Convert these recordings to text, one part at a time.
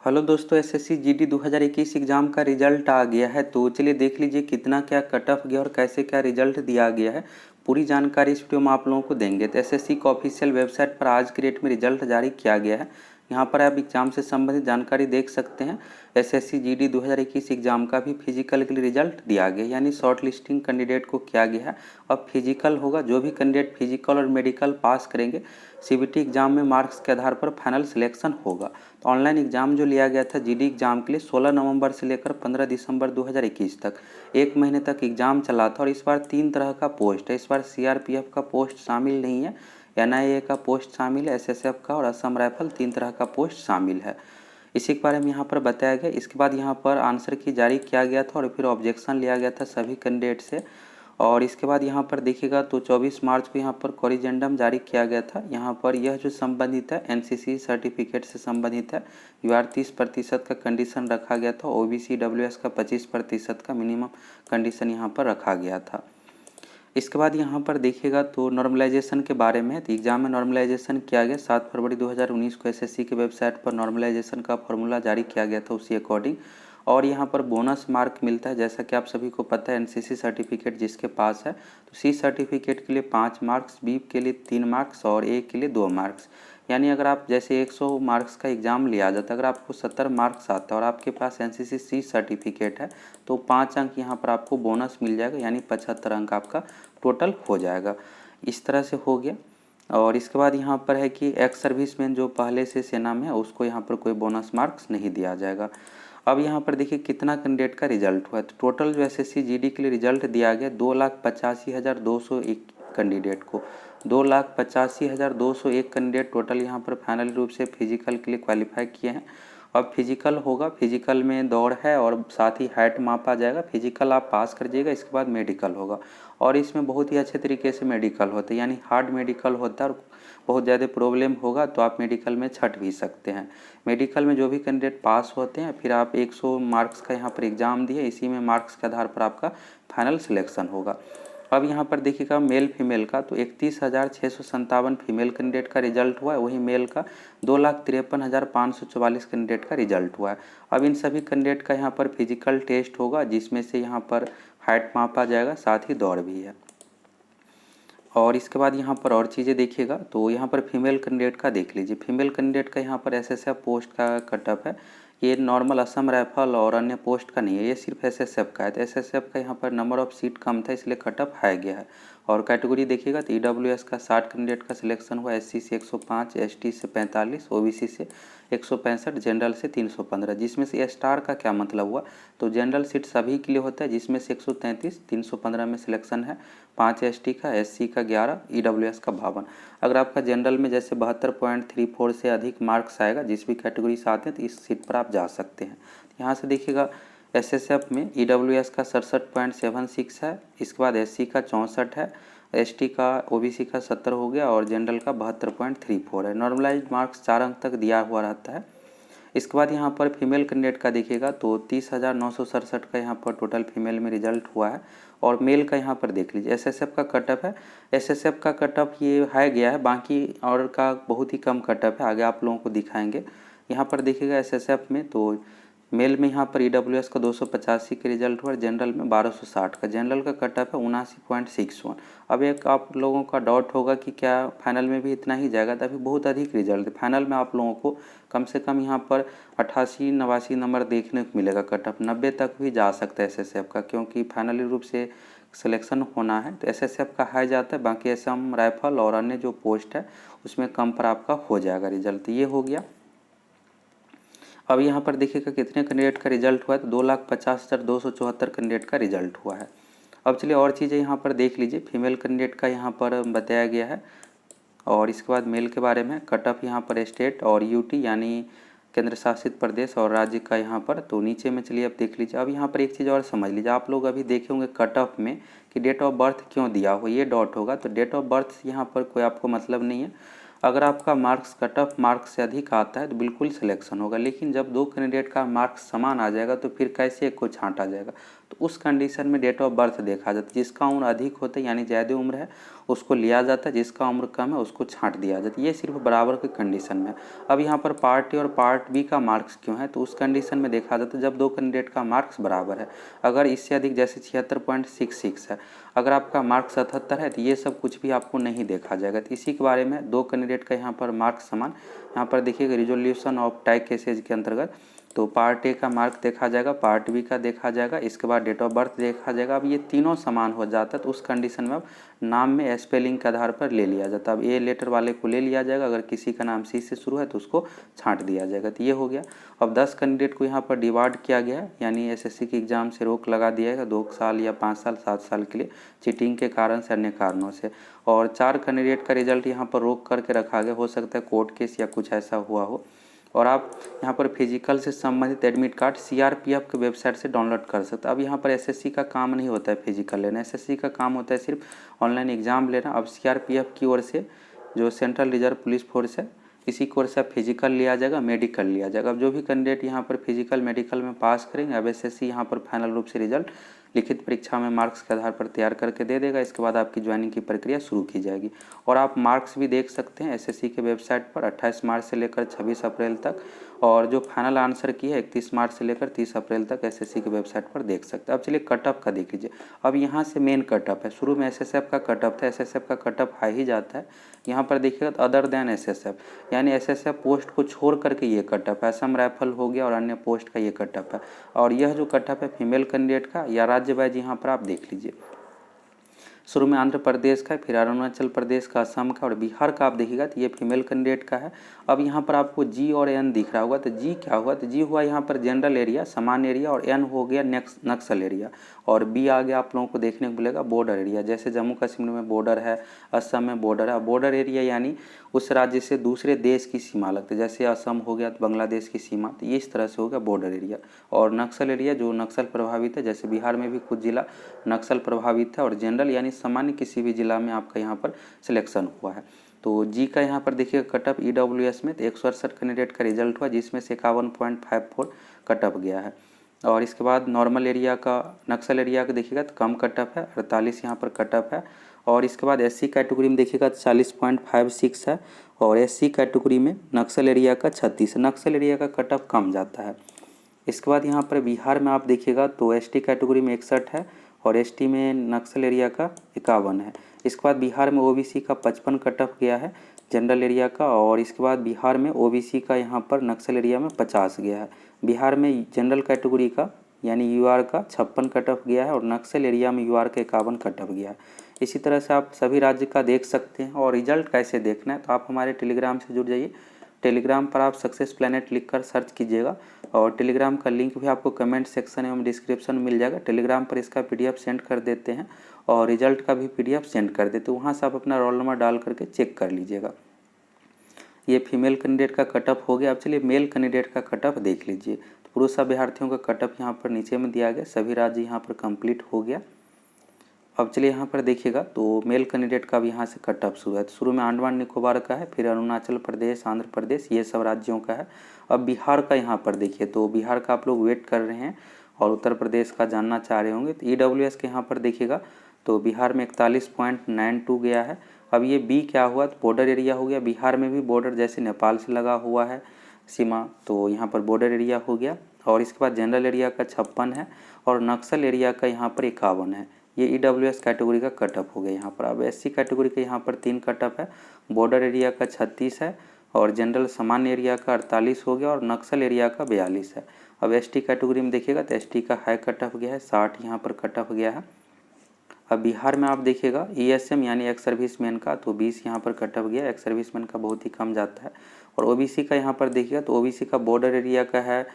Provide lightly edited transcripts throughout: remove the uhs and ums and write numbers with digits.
Hello दोस्तों, SSC GD 2021 exam का result आ गया है। तो चलिए देख लीजिए कितना क्या कट ऑफ गया और कैसे क्या रिजल्ट दिया गया है। पूरी जानकारी इस वीडियो में आप लोगों को देंगे। तो एसएससी का ऑफिशियल वेबसाइट पर आज की डेट में रिजल्ट जारी किया गया है। यहाँ पर आप एग्ज़ाम से संबंधित जानकारी देख सकते हैं। एसएससी जीडी 2021 एग्ज़ाम का भी फिजिकल के लिए रिजल्ट दिया गया, यानी शॉर्ट लिस्टिंग कैंडिडेट को किया गया है। अब फिजिकल होगा, जो भी कैंडिडेट फिजिकल और मेडिकल पास करेंगे सीबीटी एग्ज़ाम में मार्क्स के आधार पर फाइनल सिलेक्शन होगा। तो ऑनलाइन एग्ज़ाम जो लिया गया था जीडी एग्ज़ाम के लिए 16 नवंबर से लेकर 15 दिसंबर 2021 तक 1 महीने तक एग्ज़ाम चला था। और इस बार 3 तरह का पोस्ट है। इस बार सीआरपीएफ का पोस्ट शामिल नहीं है, एनआईए का पोस्ट शामिल है, एसएसएफ का और असम राइफल 3 तरह का पोस्ट शामिल है। इसी के बारे में यहाँ पर बताया गया। इसके बाद यहाँ पर आंसर की जारी किया गया था और फिर ऑब्जेक्शन लिया गया था सभी कैंडिडेट से। और इसके बाद यहाँ पर देखिएगा तो 24 मार्च को यहाँ पर कॉरिजेंडम जारी किया गया था। यहाँ पर यह जो संबंधित है एनसीसी सर्टिफिकेट से संबंधित है। यूआर 30% का कंडीशन रखा गया था। ओबीसी डब्ल्यूएस का 25% का मिनिमम कंडीशन यहाँ पर रखा गया था। इसके बाद यहाँ पर देखिएगा तो नॉर्मलाइजेशन के बारे में। तो एग्जाम में नॉर्मलाइजेशन किया गया 7 फरवरी 2019 को एसएससी के वेबसाइट पर नॉर्मलाइजेशन का फॉर्मूला जारी किया गया था उसी अकॉर्डिंग। और यहाँ पर बोनस मार्क मिलता है, जैसा कि आप सभी को पता है। एनसीसी सर्टिफिकेट जिसके पास है तो सी सर्टिफिकेट के लिए 5 मार्क्स, बी के लिए 3 मार्क्स और ए के लिए 2 मार्क्स। यानी अगर आप जैसे 100 मार्क्स का एग्ज़ाम लिया जाता है, अगर आपको 70 मार्क्स आता है और आपके पास एनसीसी सी सर्टिफिकेट है तो 5 अंक यहाँ पर आपको बोनस मिल जाएगा, यानी 75 अंक आपका टोटल हो जाएगा। इस तरह से हो गया। और इसके बाद यहाँ पर है कि एक्स सर्विसमैन जो पहले से सेना में है उसको यहाँ पर कोई बोनस मार्क्स नहीं दिया जाएगा। अब यहाँ पर देखिए कितना कैंडिडेट का रिजल्ट हुआ है। तो टोटल जो एसएससी जीडी के लिए रिजल्ट दिया गया 2,85,201 कैंडिडेट को। 2,85,201 कैंडिडेट टोटल यहाँ पर फाइनल रूप से फिजिकल के लिए क्वालिफाई किए हैं। अब फिजिकल होगा, फिजिकल में दौड़ है और साथ ही हाइट मापा जाएगा। फिजिकल आप पास कर जाइएगा, इसके बाद मेडिकल होगा। और इसमें बहुत ही अच्छे तरीके से मेडिकल होता है, यानी हार्ड मेडिकल होता है और बहुत ज़्यादा प्रॉब्लम होगा तो आप मेडिकल में छट भी सकते हैं। मेडिकल में जो भी कैंडिडेट पास होते हैं फिर आप 100 मार्क्स का यहाँ पर एग्ज़ाम दिए, इसी में मार्क्स के आधार पर आपका फाइनल सिलेक्शन होगा। अब यहाँ पर देखिएगा मेल फीमेल का तो 31,657 फीमेल कैंडिडेट का रिजल्ट हुआ है। वही मेल का 2,53,544 कैंडिडेट का रिजल्ट हुआ है। अब इन सभी कैंडिडेट का यहाँ पर फिजिकल टेस्ट होगा, जिसमें से यहाँ पर हाइट मापा जाएगा, साथ ही दौड़ भी है। और इसके बाद यहाँ पर और चीज़ें देखिएगा तो यहाँ पर फीमेल कैंडिडेट का देख लीजिए। फीमेल कैंडिडेट का यहाँ पर एसएसएफ पोस्ट का कटअप है। ये नॉर्मल असम राइफल और अन्य पोस्ट का नहीं है, ये सिर्फ एसएसएफ का है। तो एसएसएफ का यहाँ पर नंबर ऑफ सीट कम था, इसलिए कटअप हाई गया है। और कैटेगरी देखिएगा तो ईडब्ल्यूएस का 60 कैंडिडेट का सिलेक्शन हुआ, एससी से 105, एसटी से 45, ओबीसी से 165, जनरल से 315। जिसमें से स्टार का क्या मतलब हुआ, तो जनरल सीट सभी के लिए होता है, जिसमें से 133, 315 में सिलेक्शन है, 5 एसटी का, एससी का 11, ईडब्ल्यूएस का 52। अगर आपका जनरल में जैसे 72.34 से अधिक मार्क्स आएगा, जिस भी कैटेगरी से आते हैं, तो इस सीट पर आप जा सकते हैं। यहाँ से देखिएगा एसएसएफ में ईडब्ल्यूएस का 67.76 है, इसके बाद एससी का 64 है, एसटी का ओबीसी का 70 हो गया और जनरल का 72.34 है। नॉर्मलाइज्ड मार्क्स 4 अंक तक दिया हुआ रहता है। इसके बाद यहाँ पर फीमेल कैंडिडेट का देखिएगा तो 30,967 का यहाँ पर टोटल फीमेल में रिजल्ट हुआ है। और मेल का यहाँ पर देख लीजिए एसएसएफ का कटअप है। एसएसएफ का कटअप ये हाई गया है, बाकी और का बहुत ही कम कटअप है, आगे आप लोगों को दिखाएंगे। यहाँ पर देखिएगा एसएसएफ में तो मेल में यहाँ पर ईडब्ल्यूएस का 285 के रिजल्ट हुआ, जनरल में 1260 का। जनरल का कटअप है 79.61। अब एक आप लोगों का डाउट होगा कि क्या फाइनल में भी इतना ही जाएगा, तो अभी बहुत अधिक रिजल्ट है। फाइनल में आप लोगों को कम से कम यहाँ पर 88-89 नंबर देखने को मिलेगा। कटअप 90 तक भी जा सकता है एसएसएफ का, क्योंकि फाइनली रूप से सिलेक्शन होना है। तो एसएसएफ का हाई जाता है, बाकी असम राइफल और अन्य जो पोस्ट है उसमें कम पर आपका हो जाएगा रिजल्ट। ये हो गया। अब यहाँ पर देखिएगा कितने कैंडिडेट का रिजल्ट हुआ है, तो 2,50,274 कैंडिडेट का रिजल्ट हुआ है। अब चलिए और चीज़ें यहाँ पर देख लीजिए। फीमेल कैंडिडेट का यहाँ पर बताया गया है और इसके बाद मेल के बारे में कटअप यहाँ पर स्टेट और यूटी यानी केंद्र शासित प्रदेश और राज्य का यहाँ पर। तो नीचे में चलिए अब देख लीजिए। अब यहाँ पर एक चीज़ और समझ लीजिए, आप लोग अभी देखे होंगे कटअप में कि डेट ऑफ बर्थ क्यों दिया हो, ये डॉट होगा। तो डेट ऑफ बर्थ यहाँ पर कोई आपको मतलब नहीं है। अगर आपका मार्क्स कट ऑफ मार्क्स से अधिक आता है तो बिल्कुल सिलेक्शन होगा, लेकिन जब दो कैंडिडेट का मार्क्स समान आ जाएगा तो फिर कैसे एक को छांटा जाएगा। तो उस कंडीशन में डेट ऑफ बर्थ देखा जाता है। जिसका उम्र अधिक होता है यानी ज़्यादा उम्र है उसको लिया जाता है, जिसका उम्र कम है उसको छांट दिया जाता है। ये सिर्फ बराबर की कंडीशन में। अब यहाँ पर पार्ट ए और पार्ट बी का मार्क्स क्यों है, तो उस कंडीशन में देखा जाता है जब दो कैंडिडेट का मार्क्स बराबर है। अगर इससे अधिक जैसे 76.66 है, अगर आपका मार्क्स 77 है तो ये सब कुछ भी आपको नहीं देखा जाएगा। तो इसी के बारे में दो कैंडिडेट का यहाँ पर मार्क्स समान, यहाँ पर देखिएगा रिजोल्यूशन ऑफ टाई केसेज के अंतर्गत तो पार्ट ए का मार्क देखा जाएगा, पार्ट बी का देखा जाएगा, इसके बाद डेट ऑफ बर्थ देखा जाएगा। अब ये तीनों समान हो जाता है तो उस कंडीशन में अब नाम में स्पेलिंग के आधार पर ले लिया जाता है। अब ए लेटर वाले को ले लिया जाएगा, अगर किसी का नाम सी से शुरू है तो उसको छांट दिया जाएगा। तो ये हो गया। अब 10 कैंडिडेट को यहाँ पर डिवाइड किया गया है, यानी एसएससी के एग्ज़ाम से रोक लगा दिया है 2 साल या 5 साल 7 साल के लिए चीटिंग के कारण से, अन्य कारणों से। और 4 कैंडिडेट का रिजल्ट यहाँ पर रोक करके रखा गया, हो सकता है कोर्ट केस या कुछ ऐसा हुआ हो। और आप यहाँ पर फिजिकल से संबंधित एडमिट कार्ड सीआरपीएफ के वेबसाइट से डाउनलोड कर सकते हैं। अब यहाँ पर एसएससी का काम नहीं होता है फिजिकल लेना, एसएससी का काम होता है सिर्फ ऑनलाइन एग्ज़ाम लेना। अब सीआरपीएफ की ओर से जो सेंट्रल रिजर्व पुलिस फोर्स है इसी कोर्स से फिजिकल लिया जाएगा, मेडिकल लिया जाएगा। अब जो भी कैंडिडेट यहाँ पर फिजिकल मेडिकल में पास करेंगे, अब एसएससी यहाँ पर फाइनल रूप से रिजल्ट लिखित परीक्षा में मार्क्स के आधार पर तैयार करके दे देगा। इसके बाद आपकी ज्वाइनिंग की प्रक्रिया शुरू की जाएगी। और आप मार्क्स भी देख सकते हैं एसएससी के वेबसाइट पर 28 मार्च से लेकर 26 अप्रैल तक, और जो फाइनल आंसर की है 31 मार्च से लेकर 30 अप्रैल तक एसएससी के वेबसाइट पर देख सकते हैं। अब चलिए कट ऑफ का देख लीजिए। अब यहाँ से मेन कट ऑफ है, शुरू में एसएसएफ का कट ऑफ था, एसएसएफ का कट ऑफ हाई ही जाता है। यहाँ पर देखिएगा तो अदर देन एसएसएफ, यानी एसएसएफ पोस्ट को छोड़ करके ये कट ऑफ है, असम राइफल हो गया और अन्य पोस्ट का ये कट ऑफ है। और यह जो कट ऑफ है फीमेल कैंडिडेट का या राज्य वाइज यहाँ पर आप देख लीजिए। शुरू में आंध्र प्रदेश का, फिर अरुणाचल प्रदेश का, असम का और बिहार का आप देखिएगा तो ये फीमेल कैंडिडेट का है। अब यहाँ पर आपको जी और एन दिख रहा होगा, तो जी क्या हुआ, तो जी हुआ यहाँ पर जनरल एरिया सामान्य एरिया, और एन हो गया नक्सल एरिया, और बी आ गया आप लोगों को देखने को मिलेगा बॉर्डर एरिया। जैसे जम्मू कश्मीर में बॉर्डर है, असम में बॉर्डर है। बॉर्डर एरिया यानी उस राज्य से दूसरे देश की सीमा लगती है, जैसे असम हो गया तो बांग्लादेश की सीमा, तो ये इस तरह से हो गया बॉर्डर एरिया। और नक्सल एरिया जो नक्सल प्रभावित है, जैसे बिहार में भी कुछ जिला नक्सल प्रभावित है। और जनरल यानी सामान्य किसी भी जिला में आपका यहाँ पर सिलेक्शन हुआ है। तो जी का यहाँ पर देखिएगा कट ऑफ ईडब्ल्यूएस में तो 168 कैंडिडेट का रिजल्ट हुआ, जिसमें से 51.54 कट ऑफ गया है। और इसके बाद नॉर्मल एरिया का, नक्सल एरिया का देखिएगा तो कम कट ऑफ है, 48 यहाँ पर कट ऑफ है। और इसके बाद एससी कैटेगरी में देखिएगा तो 40.56 है, और एससी कैटेगरी में नक्सल एरिया का 36 है। नक्सल एरिया का कट ऑफ कम जाता है। इसके बाद यहाँ पर बिहार में आप देखिएगा तो एसटी कैटेगरी में 61 है, और एसटी में नक्सल एरिया का 51 है। इसके बाद बिहार में ओबीसी का 55 कट ऑफ गया है जनरल एरिया का, और इसके बाद बिहार में ओबीसी का यहाँ पर नक्सल एरिया में 50 गया है। बिहार में जनरल कैटेगरी का यानी यूआर का 56 कट ऑफ गया है, और नक्सल एरिया में यूआर का 51 कट ऑफ गया है। इसी तरह से आप सभी राज्य का देख सकते हैं। और रिजल्ट कैसे देखना है तो आप हमारे टेलीग्राम से जुड़ जाइए। टेलीग्राम पर आप सक्सेस प्लैनेट लिख कर सर्च कीजिएगा, और टेलीग्राम का लिंक भी आपको कमेंट सेक्शन एवं डिस्क्रिप्शन में मिल जाएगा। टेलीग्राम पर इसका पीडीएफ सेंड कर देते हैं, और रिजल्ट का भी पीडीएफ सेंड कर देते हैं। वहाँ से आप अपना रोल नंबर डाल करके चेक कर लीजिएगा। ये फीमेल कैंडिडेट का कट ऑफ हो गया। अब चलिए मेल कैंडिडेट का कट ऑफ देख लीजिए। तो पुरुष अभ्यर्थियों का कट ऑफ यहाँ पर नीचे में दिया गया, सभी राज्य यहाँ पर कंप्लीट हो गया। अब चलिए यहाँ पर देखिएगा तो मेल कैंडिडेट का भी यहाँ से कट ऑफ शुरू है। तो शुरू में अंडमान निकोबार का है, फिर अरुणाचल प्रदेश, आंध्र प्रदेश, ये सब राज्यों का है। अब बिहार का यहाँ पर देखिए, तो बिहार का आप लोग वेट कर रहे हैं और उत्तर प्रदेश का जानना चाह रहे होंगे। तो ईडब्ल्यूएस के यहाँ पर देखिएगा तो बिहार में 41.92 गया है। अब ये बी क्या हुआ, तो बॉर्डर एरिया हो गया। बिहार में भी बॉर्डर जैसे नेपाल से लगा हुआ है सीमा, तो यहाँ पर बॉर्डर एरिया हो गया। और इसके बाद जनरल एरिया का 56 है, और नक्सल एरिया का यहाँ पर 51 है। ये ईडब्ल्यूएस कैटेगरी का कट ऑफ हो गया यहाँ पर। अब एससी कैटेगरी का यहाँ पर 3 कट ऑफ है, बॉर्डर एरिया का 36 है, और जनरल सामान्य एरिया का 48 हो गया, और नक्सल एरिया का 42 है। अब एसटी कैटेगरी में देखिएगा तो एसटी का हाई कट ऑफ गया है, 60 यहाँ पर कट ऑफ गया है। अब बिहार में आप देखिएगा ईएसएम यानी एक्स सर्विसमैन का तो 20 यहाँ पर कट ऑफ गया, एक्स सर्विसमैन का बहुत ही कम जाता है। और ओबीसी का यहाँ पर देखिएगा तो ओबीसी का बॉर्डर एरिया का है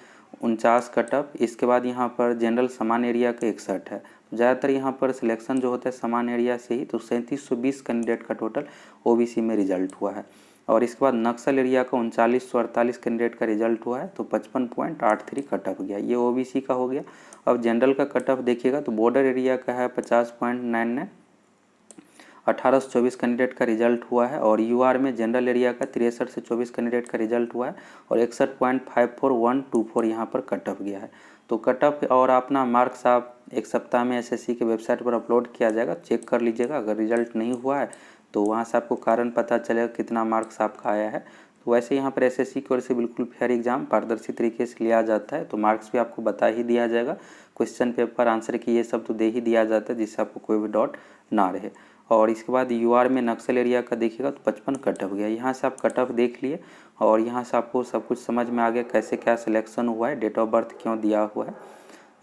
49 कट ऑफ। इसके बाद यहाँ पर जनरल सामान्य एरिया का 61 है। ज़्यादातर यहाँ पर सिलेक्शन जो होता है सामान्य एरिया से ही, तो 3720 कैंडिडेट का टोटल ओबीसी में रिजल्ट हुआ है। और इसके बाद नक्सल एरिया का 3948 कैंडिडेट का रिजल्ट हुआ है, तो 55.83 कट ऑफ गया, ये ओबीसी का हो गया। अब जनरल का कट ऑफ देखिएगा तो बॉर्डर एरिया का है 50.99, 1824 कैंडिडेट का रिजल्ट हुआ है। और यूआर में जनरल एरिया का 63 से 24 कैंडिडेट का रिजल्ट हुआ है और 61.54124 यहाँ पर कट ऑफ गया है। तो कट ऑफ और अपना मार्क्स आप एक सप्ताह में एसएससी के वेबसाइट पर अपलोड किया जाएगा, चेक कर लीजिएगा। अगर रिजल्ट नहीं हुआ है तो वहाँ से आपको कारण पता चलेगा कितना मार्क्स आपका आया है। तो वैसे यहाँ पर एसएससी की ओर से बिल्कुल फेयर एग्जाम पारदर्शी तरीके से लिया जाता है। तो मार्क्स भी आपको बता ही दिया जाएगा, क्वेश्चन पेपर आंसर की ये सब तो दे ही दिया जाता है जिससे आपको कोई भी डाउट ना रहे। और इसके बाद यूआर में नक्सल एरिया का देखिएगा तो 55 कट ऑफ गया। यहाँ से आप कट ऑफ देख लिए और यहाँ से आपको सब कुछ समझ में आ गया कैसे क्या सिलेक्शन हुआ है, डेट ऑफ बर्थ क्यों दिया हुआ है।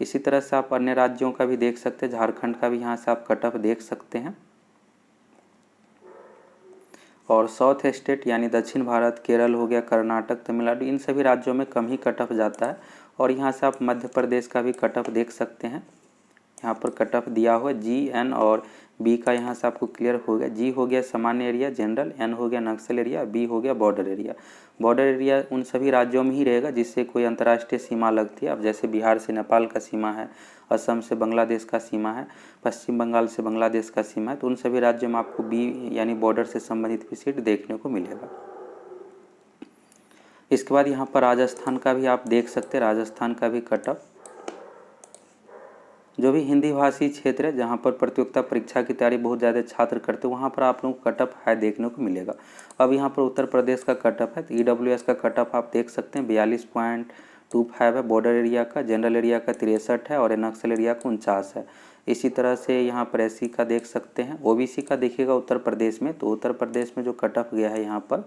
इसी तरह से आप अन्य राज्यों का भी देख सकते हैं, झारखंड का भी यहाँ से आप कट ऑफ देख सकते हैं। और साउथ स्टेट यानी दक्षिण भारत, केरल हो गया, कर्नाटक, तमिलनाडु, इन सभी राज्यों में कम ही कट ऑफ जाता है। और यहाँ से आप मध्य प्रदेश का भी कट ऑफ देख सकते हैं, यहाँ पर कट ऑफ दिया हुआ है। जी, एन और बी का यहाँ से आपको क्लियर हो गया। जी हो गया सामान्य एरिया जनरल, एन हो गया नक्सल एरिया, बी हो गया बॉर्डर एरिया। बॉर्डर एरिया उन सभी राज्यों में ही रहेगा जिससे कोई अंतर्राष्ट्रीय सीमा लगती है। अब जैसे बिहार से नेपाल का सीमा है, असम से बांग्लादेश का सीमा है, पश्चिम बंगाल से बांग्लादेश का सीमा है, तो उन सभी राज्यों में आपको बी यानी बॉर्डर से संबंधित भी सीट देखने को मिलेगा। इसके बाद यहाँ पर राजस्थान का भी आप देख सकते हैं, राजस्थान का भी कट ऑफ। जो भी हिंदी भाषी क्षेत्र है जहाँ पर प्रतियोगिता परीक्षा की तैयारी बहुत ज़्यादा छात्र करते हैं वहाँ पर आप लोगों को कट ऑफ हाई देखने को मिलेगा। अब यहाँ पर उत्तर प्रदेश का कट ऑफ है तो ईडब्ल्यूएस का कट ऑफ आप देख सकते हैं 42.25 है। बॉर्डर एरिया का, जनरल एरिया का 63 है और नक्सल एरिया का 49 है। इसी तरह से यहाँ पर एससी का देख सकते हैं। ओबीसी का देखिएगा उत्तर प्रदेश में, तो उत्तर प्रदेश में जो कट ऑफ गया है यहाँ पर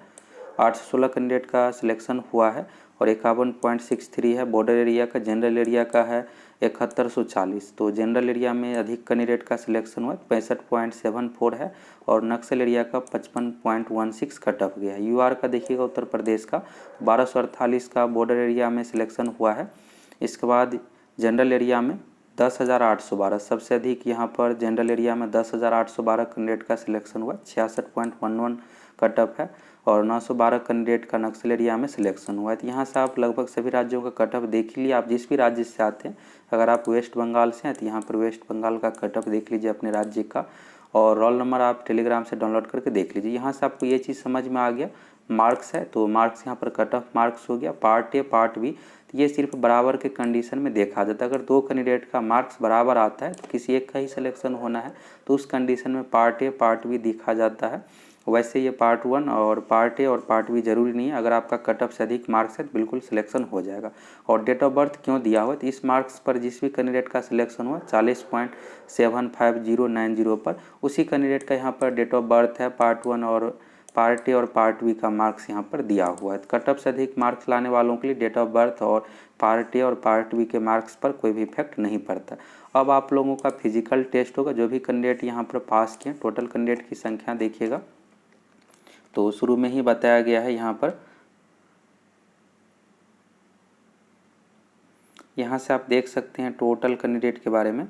816 कैंडिडेट का सिलेक्शन हुआ है और 51.63 है। बॉर्डर एरिया का, जनरल एरिया का है 7140। तो जनरल एरिया में अधिक कैंडिडेट का सिलेक्शन हुआ 65.74 है और नक्सल एरिया का 55.16 कट ऑफ गया है। यूआर का देखिएगा उत्तर प्रदेश का 1248 का बॉर्डर एरिया में सिलेक्शन हुआ है। इसके बाद जनरल एरिया में 10,812, सबसे अधिक यहाँ पर जनरल एरिया में 10,812 कैंडिडेट का सिलेक्शन हुआ, 66.11 कट ऑफ है और 912 कैंडिडेट का नक्सल एरिया में सिलेक्शन हुआ है। तो यहाँ से आप लगभग सभी राज्यों का कट ऑफ देख लीजिए। आप जिस भी राज्य से आते हैं, अगर आप वेस्ट बंगाल से हैं तो यहाँ पर वेस्ट बंगाल का कट ऑफ देख लीजिए अपने राज्य का, और रोल नंबर आप टेलीग्राम से डाउनलोड करके देख लीजिए। यहाँ से आपको ये चीज़ समझ में आ गया। मार्क्स है तो मार्क्स यहाँ पर कट ऑफ मार्क्स हो गया। पार्ट ए पार्ट बी, तो ये सिर्फ बराबर के कंडीशन में देखा जाता है। अगर दो कैंडिडेट का मार्क्स बराबर आता है तो किसी एक का ही सिलेक्शन होना है, तो उस कंडीशन में पार्ट ए पार्ट बी देखा जाता है। वैसे ये पार्ट वन और पार्ट ए और पार्ट बी जरूरी नहीं है। अगर आपका कट ऑफ से अधिक मार्क्स है तो बिल्कुल सिलेक्शन हो जाएगा। और डेट ऑफ बर्थ क्यों दिया हुआ, तो इस मार्क्स पर जिस भी कैंडिडेट का सिलेक्शन हुआ 40.75090 पर, उसी कैंडिडेट का यहाँ पर डेट ऑफ बर्थ है। पार्ट वन और पार्ट ए और पार्ट बी का मार्क्स यहाँ पर दिया हुआ है। तो कट ऑफ से अधिक मार्क्स लाने वालों के लिए डेट ऑफ बर्थ और पार्ट ए और पार्ट बी के मार्क्स पर कोई भी इफेक्ट नहीं पड़ता। अब आप लोगों का फिजिकल टेस्ट होगा। जो भी कैंडिडेट यहाँ पर पास किए, टोटल कैंडिडेट की संख्या देखिएगा तो शुरू में ही बताया गया है। यहाँ से आप देख सकते हैं टोटल कैंडिडेट के बारे में।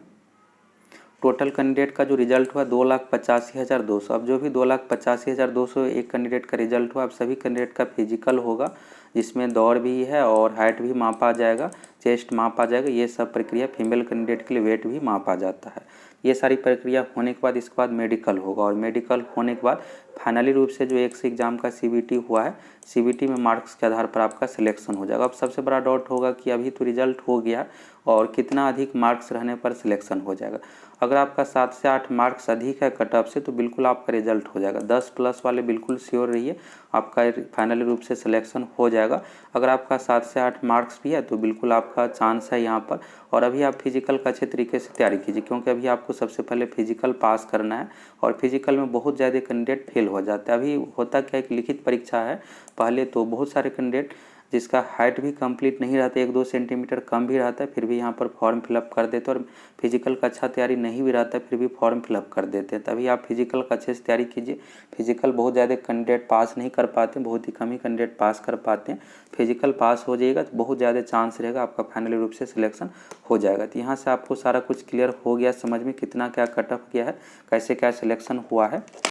टोटल कैंडिडेट का जो रिजल्ट हुआ 2,85,200। अब जो भी 2,85,200 एक कैंडिडेट का रिजल्ट हुआ, अब सभी कैंडिडेट का फिजिकल होगा जिसमें दौड़ भी है और हाइट भी मापा जाएगा, चेस्ट मापा जाएगा। ये सब प्रक्रिया फीमेल कैंडिडेट के लिए वेट भी मापा जाता है। ये सारी प्रक्रिया होने के बाद इसके बाद मेडिकल होगा और मेडिकल होने के बाद फाइनली रूप से जो एक से एग्ज़ाम का सीबीटी हुआ है, सीबीटी में मार्क्स के आधार पर आपका सिलेक्शन हो जाएगा। अब सबसे बड़ा डाउट होगा कि अभी तो रिजल्ट हो गया और कितना अधिक मार्क्स रहने पर सिलेक्शन हो जाएगा। अगर आपका 7 से 8 मार्क्स अधिक है कट ऑफ से तो बिल्कुल आपका रिजल्ट हो जाएगा। 10 प्लस वाले बिल्कुल श्योर रहिए आपका फाइनली रूप से सिलेक्शन हो जाएगा। अगर आपका 7 से 8 मार्क्स भी है तो बिल्कुल आपका चांस है यहाँ पर। और अभी आप फिजिकल का अच्छे तरीके से तैयारी कीजिए, क्योंकि अभी आपको सबसे पहले फिजिकल पास करना है और फिजिकल में बहुत ज़्यादा कैंडिडेट फेल हो जाता है। अभी होता क्या है कि लिखित परीक्षा है, पहले तो बहुत सारे कैंडिडेट जिसका हाइट भी कंप्लीट नहीं रहता, 1-2 सेंटीमीटर कम भी रहता है, फिर भी यहाँ पर फॉर्म फिलअप कर देते हैं। और फिजिकल का अच्छा तैयारी नहीं भी रहता है फिर भी फॉर्म फिलअप कर देते हैं। तभी आप फिजिकल का अच्छे से तैयारी कीजिए। फिजिकल बहुत ज़्यादा कैंडिडेट पास नहीं कर पाते, बहुत ही कम ही कैंडिडेट पास कर पाते हैं। फिजिकल पास हो जाएगा तो बहुत ज़्यादा चांस रहेगा आपका फाइनली रूप से सिलेक्शन हो जाएगा। तो यहाँ से आपको सारा कुछ क्लियर हो गया समझ में, कितना क्या कट ऑफ गया है, कैसे क्या सिलेक्शन हुआ है।